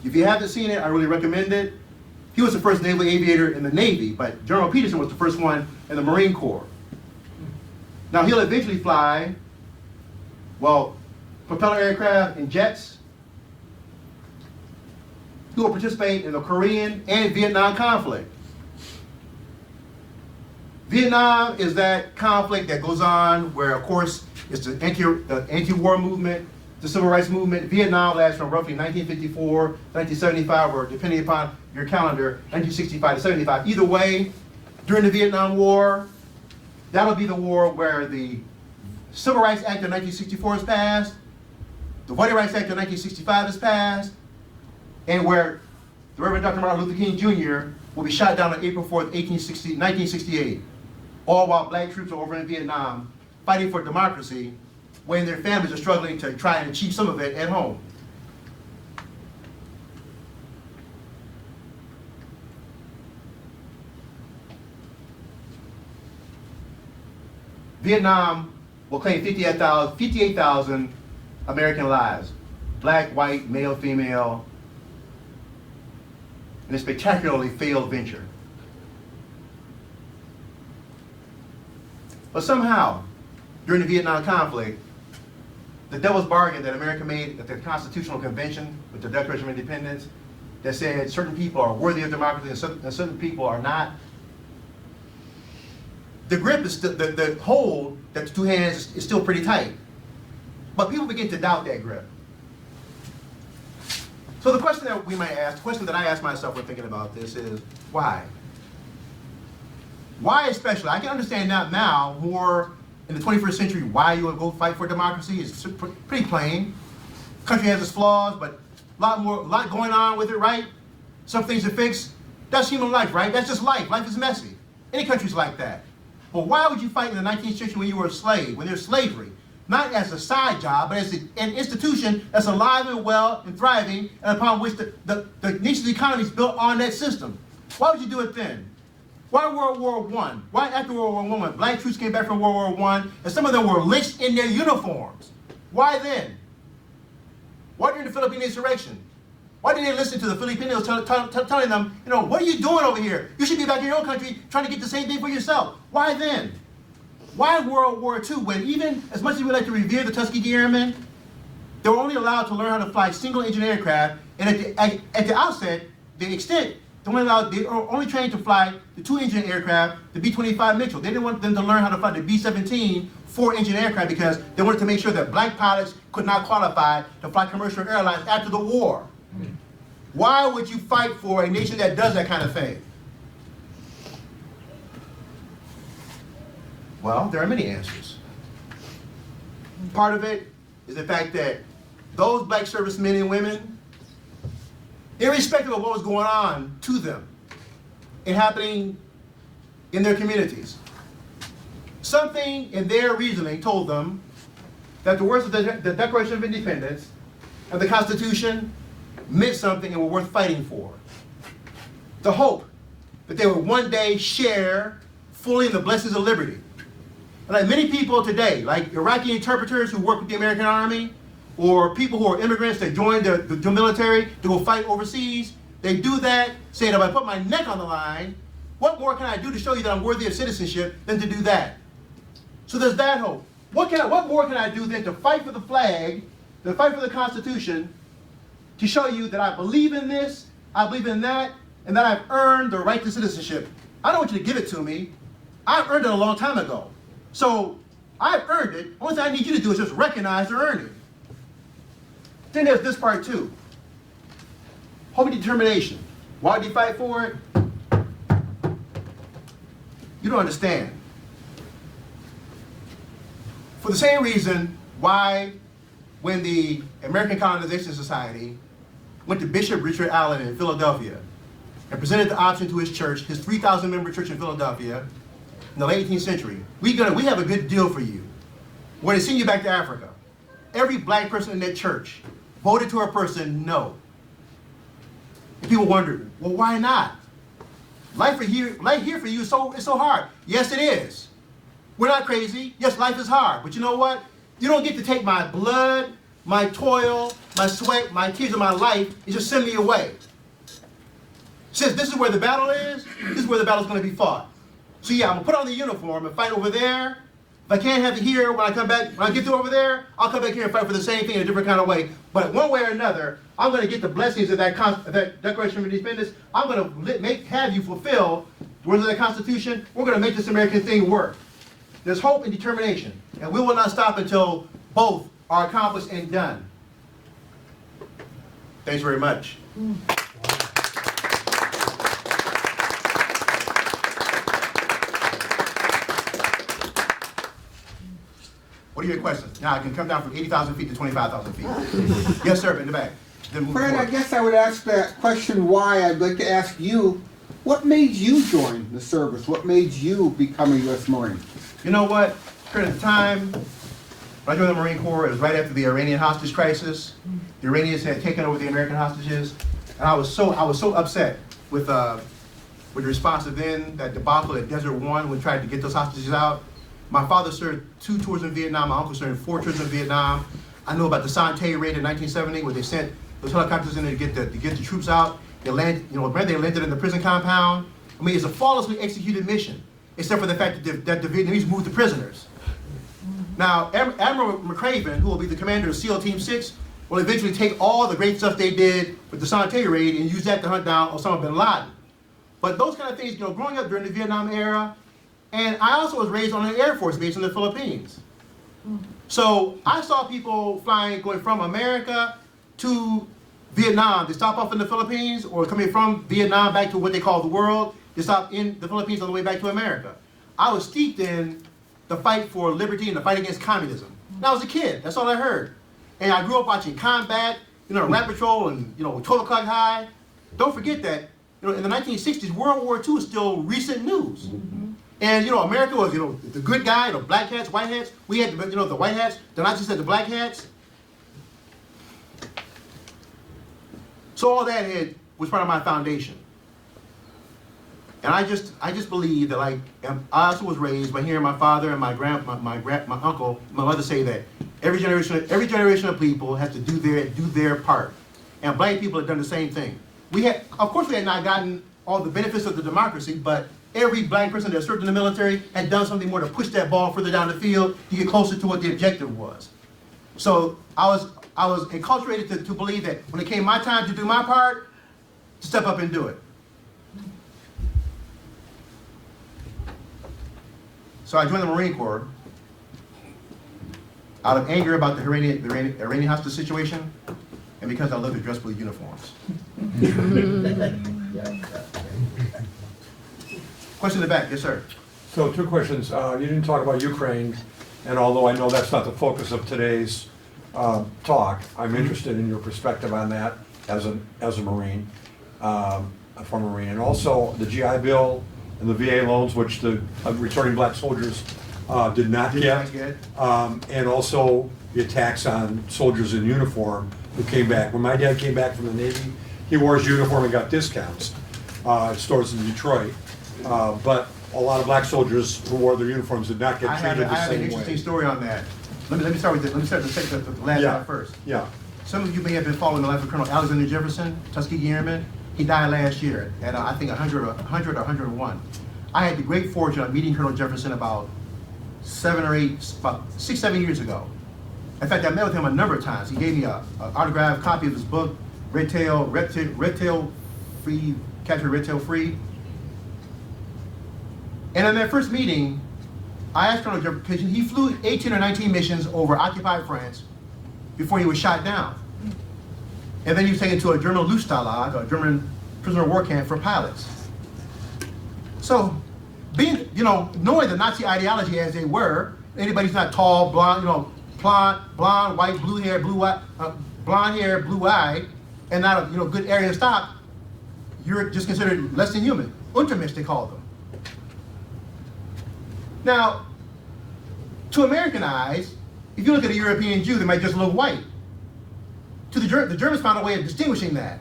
If you haven't seen it, I really recommend it. He was the first naval aviator in the Navy, but General Peterson was the first one in the Marine Corps. Now he'll eventually fly, well, propeller aircraft and jets. He will participate in the Korean and Vietnam conflict. Vietnam is that conflict that goes on where, of course, it's the anti-war movement, the civil rights movement. Vietnam lasts from roughly 1954, 1975, or depending upon your calendar, 1965 to 75. Either way, during the Vietnam War, that'll be the war where the Civil Rights Act of 1964 is passed, the Voting Rights Act of 1965 is passed, and where the Reverend Dr. Martin Luther King Jr. will be shot down on April 4th, 1968, all while black troops are over in Vietnam fighting for democracy when their families are struggling to try and achieve some of it at home. Vietnam will claim 58,000 American lives, black, white, male, female, in a spectacularly failed venture. But somehow, during the Vietnam conflict, the devil's bargain that America made at the Constitutional Convention with the Declaration of Independence that said certain people are worthy of democracy and certain people are not, the grip is still, the hold that the two hands is still pretty tight. But people begin to doubt that grip. So the question that we might ask, the question that I ask myself when thinking about this is, why? Why especially? I can understand now more in the 21st century why you would go fight for democracy. It's pretty plain. Country has its flaws, but a lot going on with it, right? Some things to fix. That's human life, right? That's just life. Life is messy. Any country's like that. But why would you fight in the 19th century when you were a slave, when there's slavery? Not as a side job, but as an institution that's alive and well and thriving, and upon which the nation's economy is built on that system. Why would you do it then? Why World War I? Why after World War I, when black troops came back from World War I, and some of them were lynched in their uniforms? Why then? Why during the Philippine insurrection? Why didn't they listen to the Filipinos telling them, you know, what are you doing over here? You should be back in your own country trying to get the same thing for yourself. Why then? Why World War II, when even as much as we like to revere the Tuskegee Airmen, they were only allowed to learn how to fly single-engine aircraft, and at the outset, the extent, they were only trained to fly the two-engine aircraft, the B-25 Mitchell. They didn't want them to learn how to fly the B-17 four-engine aircraft because they wanted to make sure that black pilots could not qualify to fly commercial airlines after the war. Why would you fight for a nation that does that kind of thing? Well, there are many answers. Part of it is the fact that those black servicemen and women, irrespective of what was going on to them and happening in their communities, something in their reasoning told them that the words of the Declaration of Independence and the Constitution meant something and were worth fighting for. The hope that they would one day share fully in the blessings of liberty. And like many people today, like Iraqi interpreters who work with the American Army, or people who are immigrants that join the military to go fight overseas, they do that saying, if I put my neck on the line, what more can I do to show you that I'm worthy of citizenship than to do that? So there's that hope. What more can I do than to fight for the flag, to fight for the Constitution, to show you that I believe in this, I believe in that, and that I've earned the right to citizenship. I don't want you to give it to me. I've earned it a long time ago. So I've earned it. Only thing I need you to do is just recognize the earning. Then there's this part too. Hope and determination. Why did you fight for it? You don't understand. For the same reason why when the American Colonization Society went to Bishop Richard Allen in Philadelphia and presented the option to his church, his 3,000 member church in Philadelphia in the late 18th century, we have a good deal for you. We're going to send you back to Africa. Every black person in that church voted to a person no. And people wondered, well, why not? Life here for you is so hard. Yes, it is. We're not crazy. Yes, life is hard. But you know what? You don't get to take my blood, my toil, my sweat, my tears of my life, and just send me away. Since this is where the battle is, this is where the battle's going to be fought. So yeah, I'm going to put on the uniform and fight over there. If I can't have it here, when I come back, when I get to over there, I'll come back here and fight for the same thing in a different kind of way. But one way or another, I'm going to get the blessings of that Declaration of Independence. I'm going to have you fulfill the words of that Constitution. We're going to make this American thing work. There's hope and determination, and we will not stop until both are accomplished and done. Thanks very much. What are your questions? Now I can come down from 80,000 feet to 25,000 feet. Yes, sir, in the back. Then move Fred, I forward. guess I would ask that question why. I'd like to ask you, what made you join the service? What made you become a U.S. Marine? You know what? During the time when I joined the Marine Corps, it was right after the Iranian hostage crisis. The Iranians had taken over the American hostages, and I was so upset with the response to then, that debacle at Desert One when we tried to get those hostages out. My father served 2 tours in Vietnam. My uncle served 4 tours in Vietnam. I know about the Sante raid in 1970, where they sent those helicopters in there to get the troops out. They landed, they landed in the prison compound. I mean, it's a flawlessly executed mission, except for the fact that the Vietnamese moved the prisoners. Now, Admiral McCraven, who will be the commander of SEAL Team 6, will eventually take all the great stuff they did with the Sante raid and use that to hunt down Osama bin Laden. But those kind of things, growing up during the Vietnam era, and I also was raised on an Air Force base in the Philippines. So I saw people going from America to Vietnam. They stop off in the Philippines, or coming from Vietnam back to what they call the world. They stop in the Philippines on the way back to America. I was steeped in the fight for liberty and the fight against communism. And I was a kid, that's all I heard. And I grew up watching Combat, Rat Patrol, and 12 O'Clock High. Don't forget that, in the 1960s, World War II is still recent news. And America was, the good guy, the black hats, white hats. We had, the white hats. The Nazis had the black hats. So all that was part of my foundation. And I just believe that, I also was raised by hearing my father and my uncle, my mother say that every generation of people has to do their part. And black people have done the same thing. Of course, we had not gotten all the benefits of the democracy, but every black person that served in the military had done something more to push that ball further down the field to get closer to what the objective was. So I was enculturated to believe that when it came my time to do my part, to step up and do it. So I joined the Marine Corps out of anger about the Iranian hostage situation, and because I love to dress blue uniforms. Question in the back, yes sir. So 2 questions. You didn't talk about Ukraine, and although I know that's not the focus of today's talk, I'm interested in your perspective on that as a Marine, a former Marine, and also the GI Bill and the VA loans, which the returning black soldiers did not get, and also the attacks on soldiers in uniform who came back. When my dad came back from the Navy, he wore his uniform and got discounts at stores in Detroit. But a lot of black soldiers who wore their uniforms did not get treated the same way. I have an interesting story on that. Let me start with this. Let me start the last part first. Yeah. Some of you may have been following the life of Colonel Alexander Jefferson, Tuskegee Airman. He died last year at I think 100 or 101. I had the great fortune of meeting Colonel Jefferson about 6, 7 years ago. In fact, I met with him a number of times. He gave me an autographed copy of his book, Red Tail Free, Capture Red Tail Free. And in that first meeting, I asked Colonel Jefferson, he flew 18 or 19 missions over occupied France before he was shot down. And then he was taken to a German Luftstalag, a German prisoner of war camp for pilots. So being, knowing the Nazi ideology as they were, anybody's not tall, blonde, blonde, white, blue hair, blonde hair, blue eye, and not a good area to stop, you're just considered less than human. Untermensch, they call them. Now, to American eyes, if you look at a European Jew, they might just look white. To the Germans found a way of distinguishing that.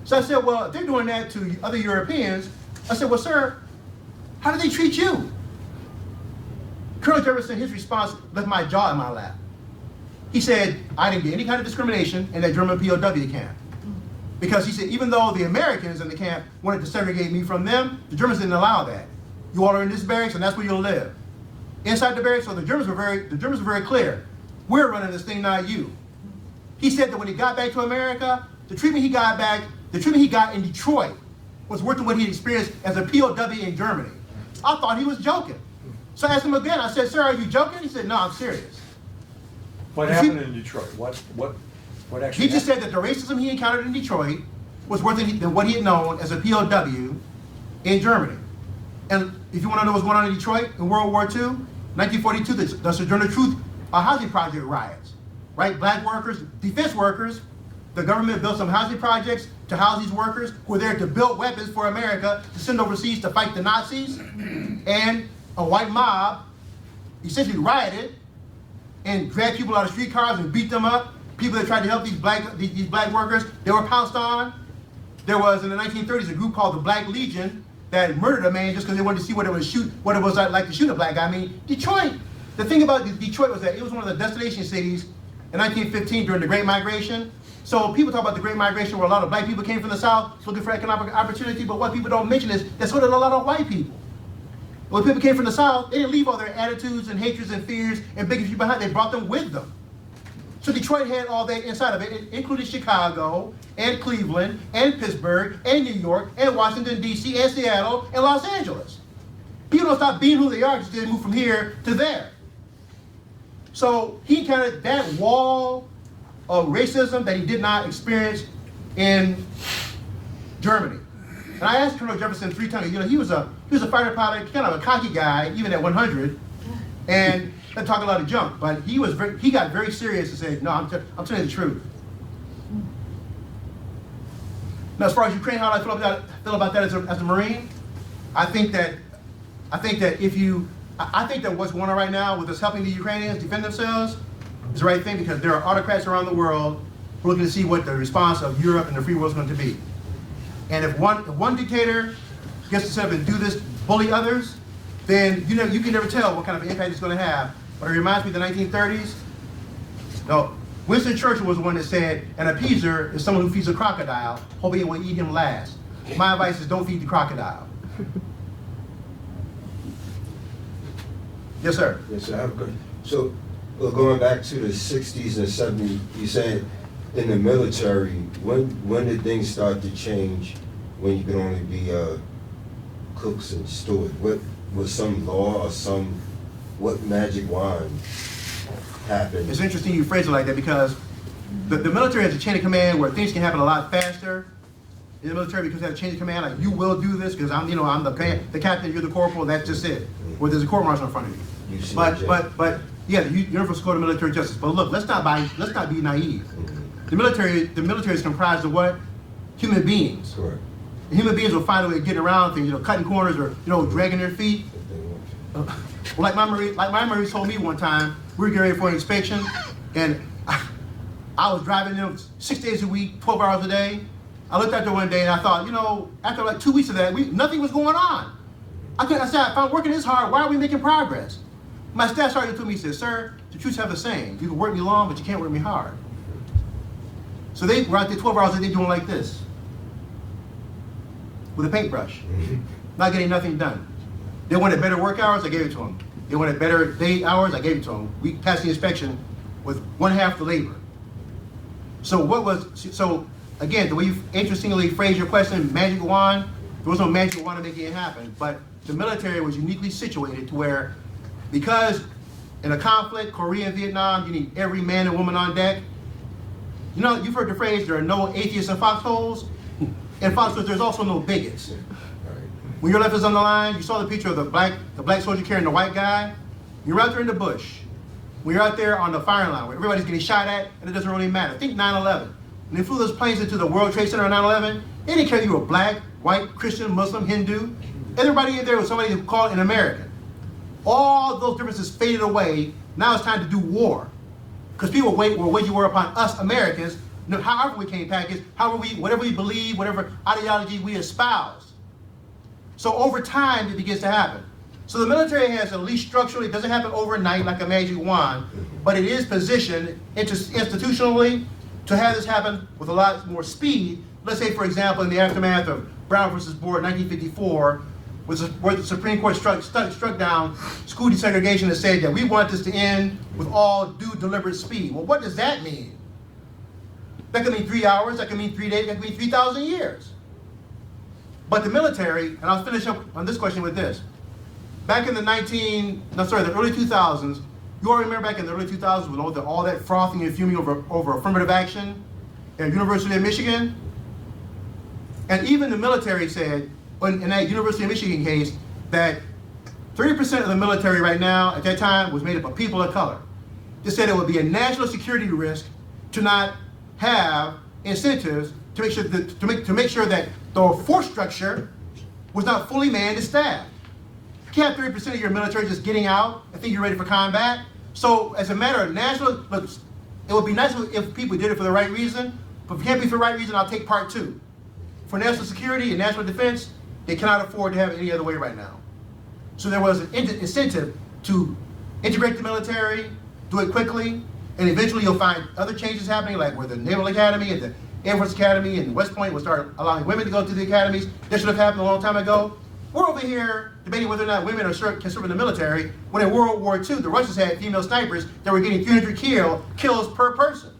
So I said, well, if they're doing that to other Europeans, I said, well, sir, how do they treat you? Colonel Jefferson, his response left my jaw in my lap. He said, I didn't get any kind of discrimination in that German POW camp. Because he said, even though the Americans in the camp wanted to segregate me from them, the Germans didn't allow that. You all are in this barracks and that's where you'll live. Inside the barracks, so the Germans were very clear. We're running this thing, not you. He said that when he got back to America, the treatment he got in Detroit was worth what he experienced as a POW in Germany. I thought he was joking. So I asked him again, I said, sir, are you joking? He said, no, I'm serious. What happened in Detroit? What actually He just said that the racism he encountered in Detroit was worth than what he had known as a POW in Germany. And if you want to know what's going on in Detroit in World War II, 1942, the Sojourner Truth housing project riots, right? Black workers, defense workers, the government built some housing projects to house these workers who were there to build weapons for America to send overseas to fight the Nazis. And a white mob essentially rioted and dragged people out of streetcars and beat them up. People that tried to help these black workers, they were pounced on. There was, in the 1930s, a group called the Black Legion that murdered a man just because they wanted to see what it was like to shoot a black guy. I mean, Detroit. The thing about Detroit was that it was one of the destination cities in 1915 during the Great Migration. So people talk about the Great Migration where a lot of black people came from the South looking for economic opportunity, but what people don't mention is that so did a lot of white people. When people came from the South, they didn't leave all their attitudes and hatreds and fears and bigotry behind. They brought them with them. So Detroit had all that inside of it, including Chicago, and Cleveland, and Pittsburgh, and New York, and Washington, D.C., and Seattle, and Los Angeles. People don't stop being who they are, just they move from here to there. So he encountered that wall of racism that he did not experience in Germany. And I asked Colonel Jefferson 3 times, he was a fighter pilot, kind of a cocky guy, even at 100, and he talk a lot of junk, but he got very serious and said, no, I'm telling you the truth. Now, as far as Ukraine, how do I feel about that as a Marine? I think that what's going on right now with us helping the Ukrainians defend themselves is the right thing, because there are autocrats around the world who are looking to see what the response of Europe and the free world is going to be. And if one dictator gets to set up and do this, bully others, then you can never tell what kind of impact it's going to have. But it reminds me of the 1930s. No, Winston Churchill was the one that said, an appeaser is someone who feeds a crocodile, hoping it will eat him last. My advice is don't feed the crocodile. Yes, sir. Yes, sir. I have a question. So, going back to the 60s and 70s, you said in the military, when did things start to change when you could only be cooks and stewards? What was some law or what magic wand happened? It's interesting you phrase it like that, because the military has a chain of command where things can happen a lot faster in the military, because they have a chain of command, like you will do this because I'm the captain, you're the corporal, that's just it. Or there's a court martial in front of you. But yeah, the Universal Code of Military Justice. But look, let's not be naive. The military is comprised of what? Human beings. Correct. Human beings will find a way to get around things, cutting corners or dragging their feet. Well, like my Marine told me one time, we were getting ready for an inspection, and I was driving them 6 days a week, 12 hours a day. I looked out there one day and I thought, after like 2 weeks of that, nothing was going on. I said, if I'm working this hard, why are we making progress? My staff sergeant told me, he said, sir, the troops have a saying, you can work me long, but you can't work me hard. So they were out there 12 hours a day doing like this, with a paintbrush, not getting nothing done. They wanted better work hours, I gave it to them. They wanted better day hours, I gave it to them. We passed the inspection with 1/2 the labor. So again, the way you interestingly phrase your question, magic wand, there was no magic wand to make it happen, but the military was uniquely situated to where, because in a conflict, Korea and Vietnam, you need every man and woman on deck. You've heard the phrase, there are no atheists in foxholes. In foxholes, there's also no bigots. When your left is on the line, you saw the picture of the black soldier carrying the white guy. You're out there in the bush. When you're out there on the firing line where everybody's getting shot at and it doesn't really matter. Think 9/11. When they flew those planes into the World Trade Center on 9/11, they didn't care if you were black, white, Christian, Muslim, Hindu. Everybody in there was somebody who called an American. All those differences faded away. Now it's time to do war. Because people were waging war upon us Americans, however we came packaged, whatever we believe, whatever ideology we espouse. So over time, it begins to happen. So the military has, at least structurally, it doesn't happen overnight like a magic wand, but it is positioned institutionally to have this happen with a lot more speed. Let's say, for example, in the aftermath of Brown versus Board, 1954, where the Supreme Court struck down school desegregation and said that we want this to end with all due deliberate speed. Well, what does that mean? That could mean 3 hours, that could mean 3 days, that could mean 3,000 years. But the military, and I'll finish up on this question with this. Back in the early 2000s, you all remember back in the early 2000s with all that frothing and fuming over affirmative action at University of Michigan? And even the military said, in that University of Michigan case, that 30% of the military right now, at that time, was made up of people of color. They said it would be a national security risk to not have incentives to make sure that the force structure was not fully manned and staffed. You can't have 30% of your military just getting out and think you're ready for combat. So as a matter of national, look, it would be nice if people did it for the right reason, but if it can't be for the right reason, I'll take part two. For national security and national defense, they cannot afford to have it any other way right now. So there was an incentive to integrate the military, do it quickly, and eventually you'll find other changes happening, like where the Naval Academy and the Air Force Academy and West Point will start allowing women to go to the academies. That should have happened a long time ago. We're over here debating whether or not women can serve in the military, when in World War II, the Russians had female snipers that were getting 300 kills per person.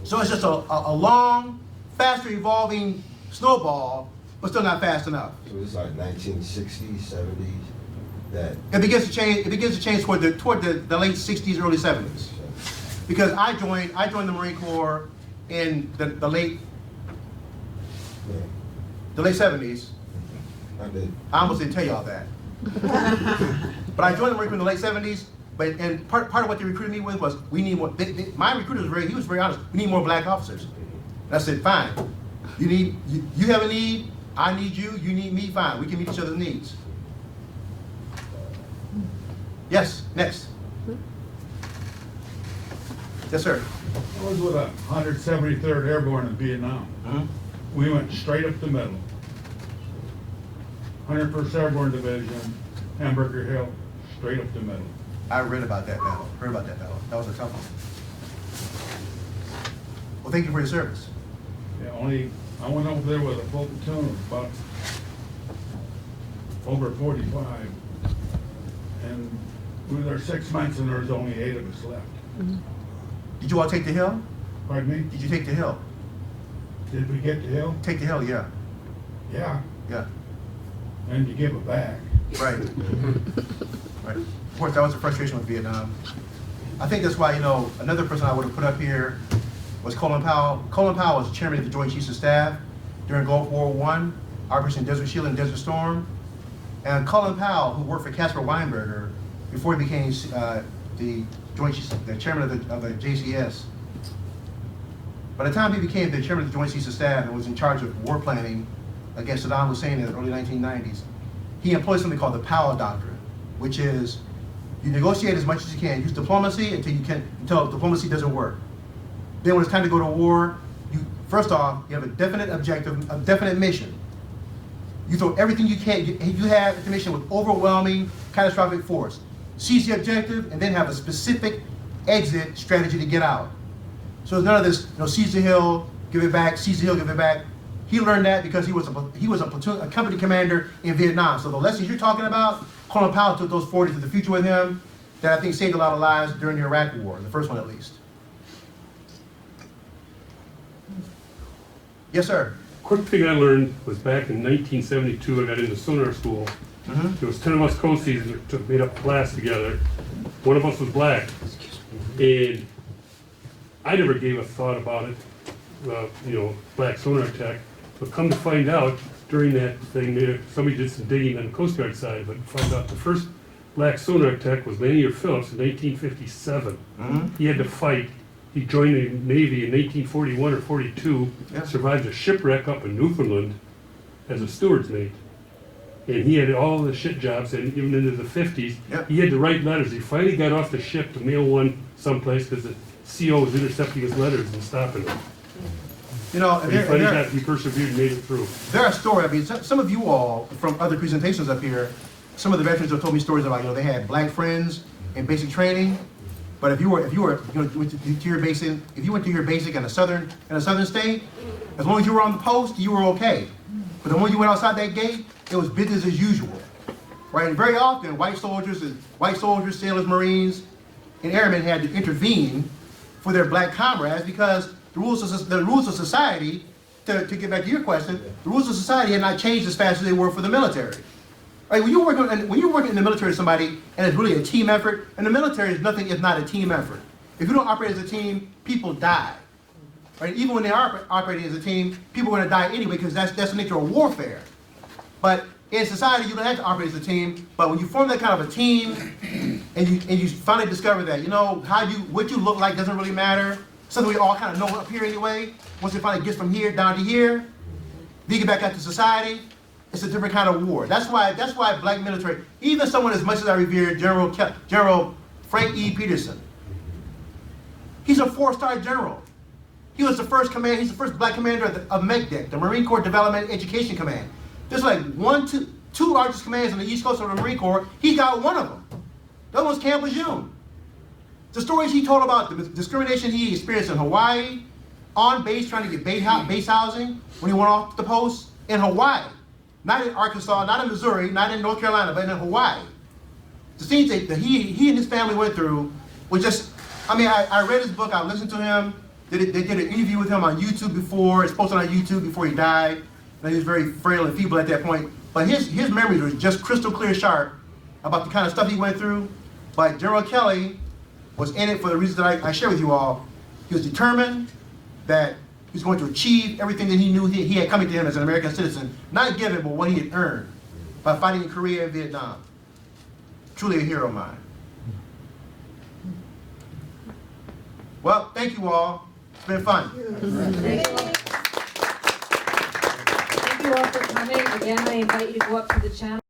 So it's just a long, faster evolving snowball, but still not fast enough. So it's like 1960s, 70s, that. It begins to change. It begins to change toward the late 60s, early 70s. Because I joined the Marine Corps in the late 70s. I did. I almost didn't tell y'all that. But I joined the Marine Corps in the late 70s. And part of what they recruited me with was we need more. My recruiter was very honest. We need more black officers. And I said, fine. You have a need. I need you. You need me. Fine. We can meet each other's needs. Yes. Next. Yes, sir. I was with 173rd Airborne in Vietnam. We went straight up the middle. 101st Airborne Division, Hamburger Hill, straight up the middle. I read about that battle. Heard about that battle. That was a tough one. Well, thank you for your service. Yeah, I went over there with a full platoon of about over 45. And we were there 6 months and there was only 8 of us left. Did you all take the hill? Pardon me? Did you take the hill? Did we get the hill? Take the hill, yeah. Yeah. Yeah. And you give it back. Right. Right. Of course, that was the frustration with Vietnam. I think that's why, another person I would have put up here was Colin Powell. Colin Powell was chairman of the Joint Chiefs of Staff during Gulf War I, Operation Desert Shield and Desert Storm. And Colin Powell, who worked for Caspar Weinberger before he became the chairman of the JCS. By the time he became the chairman of the Joint Chiefs of Staff and was in charge of war planning against Saddam Hussein in the early 1990s, he employed something called the Powell Doctrine, which is you negotiate as much as you can, use diplomacy until diplomacy doesn't work. Then when it's time to go to war, first off, you have a definite objective, a definite mission. You throw everything you can, you have the mission with overwhelming catastrophic force. Seize the objective and then have a specific exit strategy to get out. So there's none of this, seize the hill, give it back, seize the hill, give it back. He learned that because he was a company commander in Vietnam. So the lessons you're talking about, Colin Powell took those forward to the future with him that I think saved a lot of lives during the Iraq War, the first one at least. Yes, sir. Quick thing I learned was back in 1972, I got into sonar school. There was 10 of us co-sees that made up a class together. One of us was black. And I never gave a thought about it, black sonar tech. But come to find out, during that thing, somebody did some digging on the Coast Guard side, but found out the first black sonar tech was Lanier Phillips in 1957. He had to fight. He joined the Navy in 1941 or 42, Yeah. survived a shipwreck up in Newfoundland as a steward's mate. And he had all the shit jobs, and even into the 50s, Yeah. he had to write letters. He finally got off the ship to mail one someplace because the CO was intercepting his letters and stopping him. You know, But he persevered and made it through. there are stories. I mean, some of you all from other presentations up here, some of the veterans have told me stories about, you know, they had black friends in basic training. But if you went to your basic, if you went to your basic in a southern state, as long as you were on the post, you were okay. But the moment you went outside that gate, it was business as usual, right? And very often, white soldiers, sailors, Marines, and airmen had to intervene for their black comrades because the rules of society, to get back to your question, the rules of society had not changed as fast as they were for the military. Right? When you're working in the military with somebody and it's really a team effort, and the military is nothing if not a team effort. If you don't operate as a team, people die. Right? Even when they are operating as a team, people are going to die anyway because that's the nature of warfare. But in society, you don't have to operate as a team. But when you form that kind of a team, and you finally discover that, you know, what you look like doesn't really matter. Something we all kind of know up here anyway. Once it finally gets from here down to here, then you get back out to society. It's a different kind of war. That's why black military, even someone as much as I revere General Frank E. Peterson, he's a 4-star general. He's the first black commander of MECDEC, the Marine Corps Development Education Command. There's like two largest commands on the East Coast of the Marine Corps. He got one of them. The other one's Camp Lejeune. The stories he told about the discrimination he experienced in Hawaii, on base trying to get base housing when he went off the post in Hawaii. Not in Arkansas, not in Missouri, not in North Carolina, but in Hawaii. The scenes that he and his family went through was just, I mean, I read his book, I listened to him. They did an interview with him on YouTube before, it's posted on YouTube before he died. And he was very frail and feeble at that point. But his memories were just crystal clear sharp about the kind of stuff he went through. But General Kelly was in it for the reasons that I share with you all. He was determined that he was going to achieve everything that he knew he had coming to him as an American citizen, not given, but what he had earned by fighting in Korea and Vietnam. Truly a hero of mine. Well, thank you all. It's been fun. Thank you all for coming. Again, I invite you to go up to the channel.